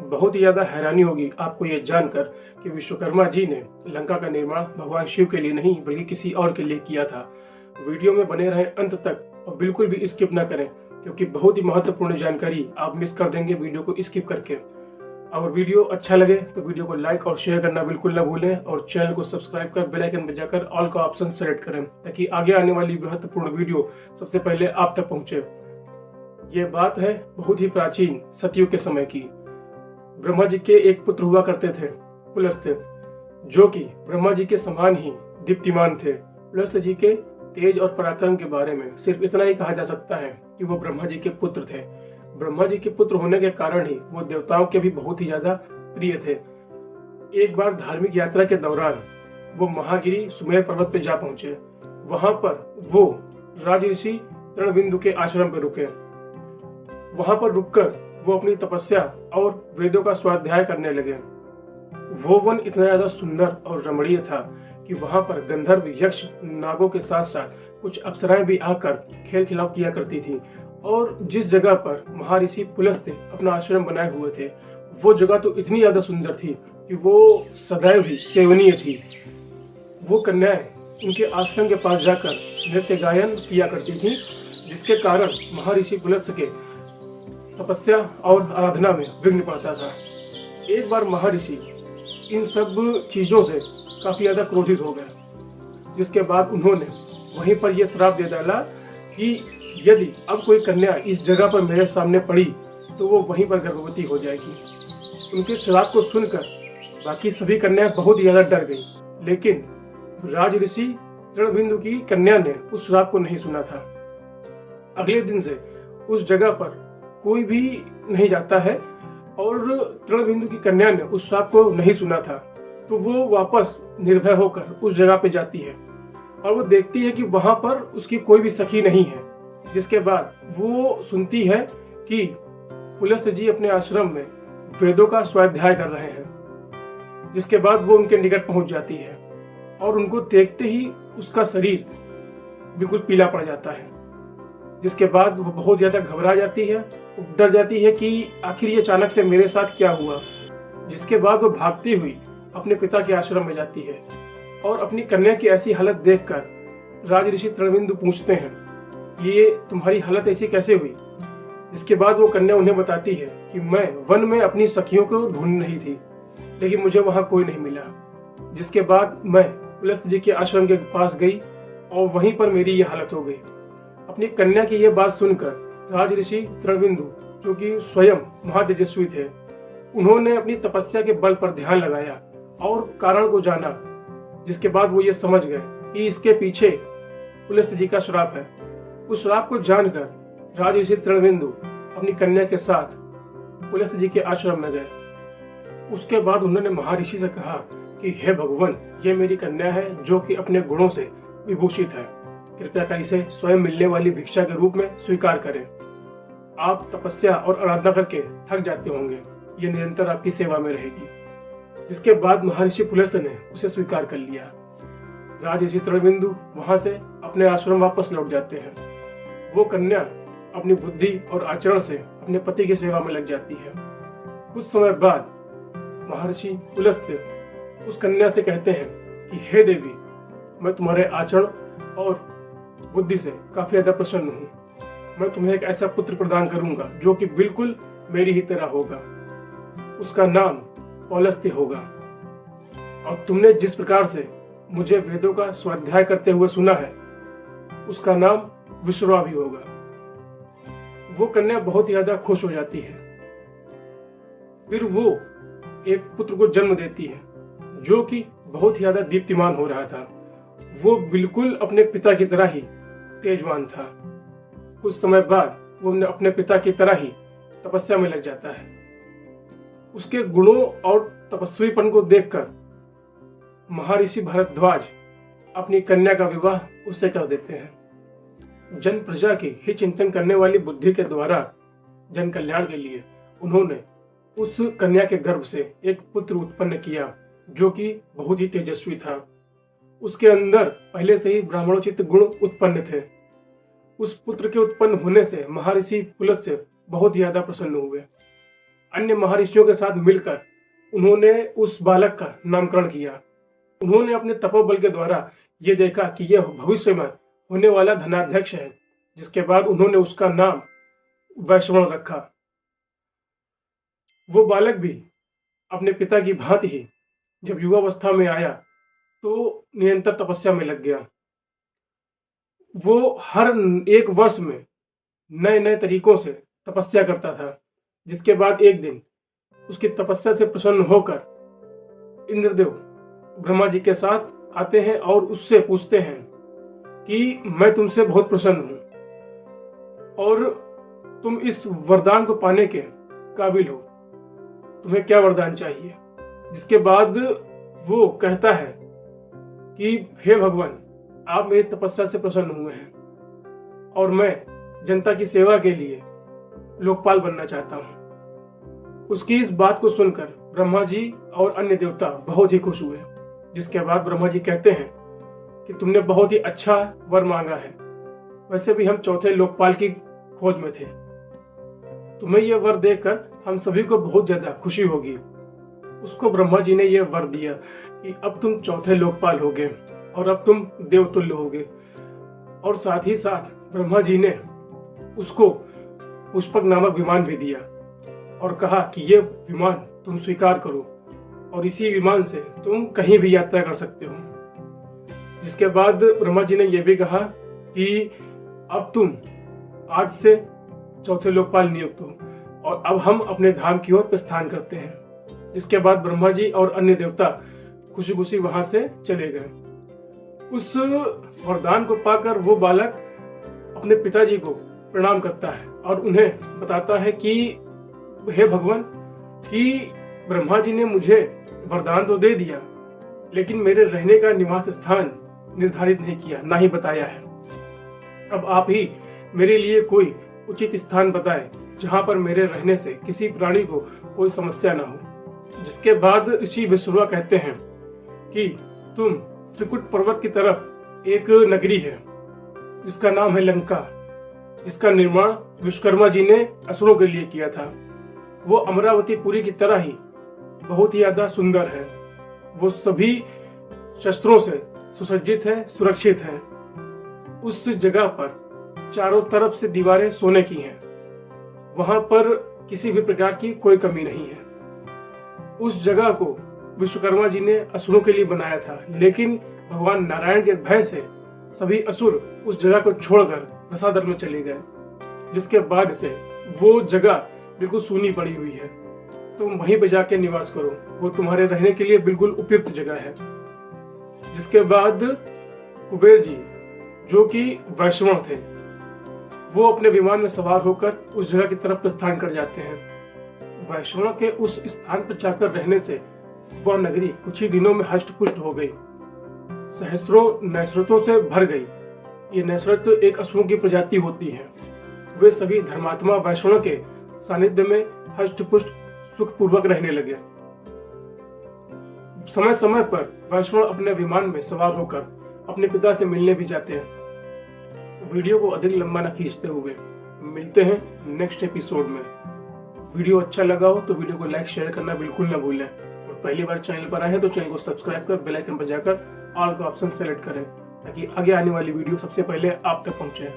बहुत ही ज़्यादा हैरानी होगी आपको ये जानकर कि विश्वकर्मा जी ने लंका का निर्माण भगवान शिव के लिए नहीं बल्कि किसी और के लिए किया था। वीडियो में बने रहें अंत तक और बिल्कुल भी स्किप ना करें, क्योंकि बहुत ही महत्वपूर्ण जानकारी आप मिस कर देंगे वीडियो को स्किप करके। अगर वीडियो अच्छा लगे तो वीडियो को लाइक और शेयर करना बिल्कुल ना भूलें और चैनल को सब्सक्राइब कर बेल आइकन बजाकर ऑल का ऑप्शन सेलेक्ट करें, ताकि आगे आने वाली महत्वपूर्ण वीडियो सबसे पहले आप तक पहुंचे। ये बात है बहुत ही प्राचीन सतयुग के समय की। ब्रह्मा जी के एक पुत्र हुआ करते थे, पुलस्त्य, जो कि ब्रह्मा जी के समान ही दीप्तिमान थे। पुलस्त्य जी के तेज और पराक्रम के बारे में सिर्फ इतना ही कहा जा सकता है कि वो ब्रह्मा जी के पुत्र थे। ब्रह्मा जी के पुत्र होने के कारण ही वो देवताओं के भी बहुत ही ज्यादा प्रिय थे। एक बार धार्मिक यात्रा के दौरान वो महागिरी सुमेर पर्वत पे जा पहुंचे। वहां पर वो राजऋषि तृणबिंदु के आश्रम पर रुके। वहां पर रुककर वो अपनी तपस्या और वेदों का स्वाध्याय करने लगे। वो वन इतना ज्यादा सुंदर और रमणीय था कि वहां पर गंधर्व, यक्ष, नागों के साथ साथ कुछ अप्सराएं भी आकर खेल खिलाव किया करती थी। और जिस जगह पर महर्षि पुलस्त्य अपना आश्रम बनाए हुए थे, वो जगह तो इतनी ज्यादा सुंदर थी कि वो सदैव ही सेवनीय थी। वो कन्याएं उनके आश्रम के पास जाकर नृत्य गायन किया करती थी, जिसके कारण महर्षि पुलस्त्य के तपस्या और आराधना में विघ्न पड़ता था। एक बार महर्षि इन सब चीजों से काफी ज्यादा क्रोधित हो गए, जिसके बाद उन्होंने वहीं पर यह श्राप दे डाला कि यदि अब कोई कन्या इस जगह पर मेरे सामने पड़ी तो वो वहीं पर गर्भवती हो जाएगी। उनके श्राप को सुनकर बाकी सभी कन्याएं बहुत ही ज्यादा डर गई, लेकिन राजऋषि तृणबिंदु की कन्या ने उस श्राप को नहीं सुना था। अगले दिन से उस जगह पर कोई भी नहीं जाता है और तृणबिंदु की कन्या ने उस श्राप को नहीं सुना था, तो वो वापस निर्भय होकर उस जगह पे जाती है और वो देखती है कि वहां पर उसकी कोई भी सखी नहीं है। जिसके बाद वो सुनती है कि पुलस्त्य जी अपने आश्रम में वेदों का स्वाध्याय कर रहे हैं। जिसके बाद वो उनके निकट पहुंच जाती है और उनको देखते ही उसका शरीर बिल्कुल पीला पड़ जाता है। जिसके बाद वो बहुत ज्यादा घबरा जाती है, डर जाती है कि आखिर ये अचानक से मेरे साथ क्या हुआ। जिसके बाद वो भागती हुई अपने पिता के आश्रम में जाती है और अपनी कन्या की ऐसी हालत देखकर राजऋषि तृणबिंदु पूछते हैं कि ये तुम्हारी हालत ऐसी कैसे हुई। जिसके बाद वो कन्या उन्हें बताती है कि मैं वन में अपनी सखियों को ढूंढ रही थी, लेकिन मुझे वहां कोई नहीं मिला। जिसके बाद मैं पुलस्त्य जी के आश्रम के पास गई और वहीं पर मेरी ये हालत हो गई। अपनी कन्या की यह बात सुनकर राजऋषि तृणबिंदु, जो कि स्वयं महातेजस्वी थे, उन्होंने अपनी तपस्या के बल पर ध्यान लगाया और कारण को जाना। जिसके बाद वो ये समझ गए कि इसके पीछे पुलस्त्य जी का श्राप है। उस श्राप को जानकर राजऋषि तृणबिंदु अपनी कन्या के साथ पुलस्त्य जी के आश्रम में गए। उसके बाद उन्होंने महर्षि से कहा कि हे भगवान, ये मेरी कन्या है जो कि अपने गुणों से विभूषित है। कृपया कर इसे स्वयं मिलने वाली भिक्षा के रूप में स्वीकार करें। आप तपस्या और आराधना करके थक जाते होंगे, ये निरंतर आपकी सेवा में रहेगी। जिसके बाद महर्षि पुलस्त्य ने उसे स्वीकार कर लिया। राजऋषि तृणबिंदु वहां से अपने आश्रम वापस लौट जाते हैं। वो कन्या अपनी बुद्धि और आचरण से अपने पति की सेवा में लग जाती है। कुछ समय बाद महर्षि पुलस्त्य उस कन्या से कहते हैं कि हे देवी, मैं तुम्हारे आचरण और बुद्धि से काफी ज्यादा प्रसन्न हूँ। मैं तुम्हें एक ऐसा पुत्र प्रदान करूंगा जो कि बिल्कुल मेरी ही तरह होगा। उसका नाम पौलस्त्य होगा और तुमने जिस प्रकार से मुझे वेदों का स्वाध्याय करते हुए सुना है, उसका नाम विश्रवा भी होगा। वो कन्या बहुत ही ज्यादा खुश हो जाती है। फिर वो एक पुत्र को जन्म देती है जो कि बहुत ही ज्यादा दीप्तिमान हो रहा था। वो बिल्कुल अपने पिता की तरह ही तेजवान था। कुछ समय बाद वो अपने पिता की तरह ही तपस्या में लग जाता है। उसके गुणों और तपस्वीपन को देखकर महर्षि भारद्वाज अपनी कन्या का विवाह उससे कर देते हैं। जन प्रजा की ही चिंतन करने वाली बुद्धि के द्वारा जन कल्याण के लिए उन्होंने उस कन्या के गर्भ से एक पुत्र उत्पन्न किया जो कि बहुत ही तेजस्वी था। उसके अंदर पहले से ही ब्राह्मणोचित गुण उत्पन्न थे। उस पुत्र के उत्पन्न होने से महर्षि पुलस्त्य बहुत ज्यादा प्रसन्न हुए। अन्य महर्षियों के साथ मिलकर उन्होंने उस बालक का नामकरण किया। उन्होंने अपने तपोबल के द्वारा ये देखा कि यह भविष्य में होने वाला धनाध्यक्ष है, जिसके बाद उन्होंने उसका नाम वैश्रवण रखा। वो बालक भी अपने पिता की भांति ही जब युवावस्था में आया तो निरंतर तपस्या में लग गया। वो हर एक वर्ष में नए नए तरीकों से तपस्या करता था, जिसके बाद एक दिन उसकी तपस्या से प्रसन्न होकर इंद्रदेव ब्रह्मा जी के साथ आते हैं और उससे पूछते हैं कि मैं तुमसे बहुत प्रसन्न हूं और तुम इस वरदान को पाने के काबिल हो, तुम्हें क्या वरदान चाहिए। जिसके बाद वो कहता है कि हे भगवान, आप मेरी तपस्या से प्रसन्न हुए हैं और मैं जनता की सेवा के लिए लोकपाल बनना चाहता हूं। उसकी इस बात को सुनकर ब्रह्मा जी और अन्य देवता बहुत ही खुश हुए। जिसके बाद ब्रह्मा जी कहते हैं कि तुमने बहुत ही अच्छा वर मांगा है, वैसे भी हम चौथे लोकपाल की खोज में थे। तुम्हें यह वर देकर हम सभी को बहुत ज्यादा खुशी होगी। उसको ब्रह्मा जी ने यह वर दिया कि अब तुम चौथे लोकपाल होगे और अब तुम देवतुल्य होगे। और साथ ही साथ ब्रह्मा जी ने उसको पुष्पक नामक विमान भी दिया और कहा कि यह विमान तुम स्वीकार करो और इसी विमान से तुम कहीं भी यात्रा कर सकते हो। जिसके बाद ब्रह्मा जी ने यह भी कहा कि अब तुम आज से चौथे लोकपाल नियुक्त हो और अब हम अपने धाम की ओर प्रस्थान करते हैं। जिसके बाद ब्रह्मा जी और अन्य देवता खुशी खुशी वहां से चले गए। उस वरदान को पाकर वो बालक अपने पिताजी को प्रणाम करता है और उन्हें बताता है कि हे भगवान, कि ब्रह्मा जी ने मुझे वरदान तो दे दिया, लेकिन मेरे रहने का निवास स्थान निर्धारित नहीं किया, ना ही बताया है। अब आप ही मेरे लिए कोई उचित स्थान बताएं जहां पर मेरे रहने से किसी प्राणी को कोई समस्या ना हो। जिसके बाद ऋषि विश्रवा कहते हैं कि तुम त्रिकुट पर्वत की तरफ एक नगरी है जिसका नाम है लंका, जिसका निर्माण विश्वकर्मा जी ने असुरों के लिए किया था। वो अमरावती पुरी की तरह ही बहुत ही ज्यादा सुंदर है। वो सभी शस्त्रों से सुसज्जित है, सुरक्षित है। उस जगह पर चारों तरफ से दीवारें सोने की हैं। वहां पर किसी भी प्रकार की कोई कमी नहीं है। उस जगह को विश्वकर्मा जी ने असुरों के लिए बनाया था, लेकिन भगवान नारायण के भय से सभी असुर उस जगह को छोड़कर रसातल में चले गए। जिसके बाद से वो जगह बिल्कुल सूनी पड़ी हुई है। तुम वहीं पे जाके निवास करो, वो तुम्हारे रहने के लिए बिल्कुल उपयुक्त जगह है। जिसके बाद कुबेर जी, जो कि वैश्रवण थे, वो अपने विमान में सवार होकर उस जगह की तरफ प्रस्थान कर जाते हैं। वैश्रवण के उस स्थान पर जाकर रहने से वह नगरी कुछ ही दिनों में हष्ट पुष्ट हो गई, सहस्रों नैसरतों से भर गई। ये नैसरत एक असुरों की प्रजाति होती है। वे सभी धर्मात्मा वैश्रवण के सानिध्य में हष्ट पुष्ट सुखपूर्वक रहने लगे। समय समय पर वैश्रवण अपने विमान में सवार होकर अपने पिता से मिलने भी जाते हैं। वीडियो को अधिक लंबा न खींचते हुए मिलते हैं नेक्स्ट एपिसोड में। वीडियो अच्छा लगा हो तो वीडियो को लाइक शेयर करना बिल्कुल न भूलें और पहली बार चैनल पर आए हैं तो चैनल को सब्सक्राइब कर बेल आइकन पर जाकर ऑल का ऑप्शन सेलेक्ट करें ताकि आगे आने वाली वीडियो सबसे पहले आप तक पहुंचे।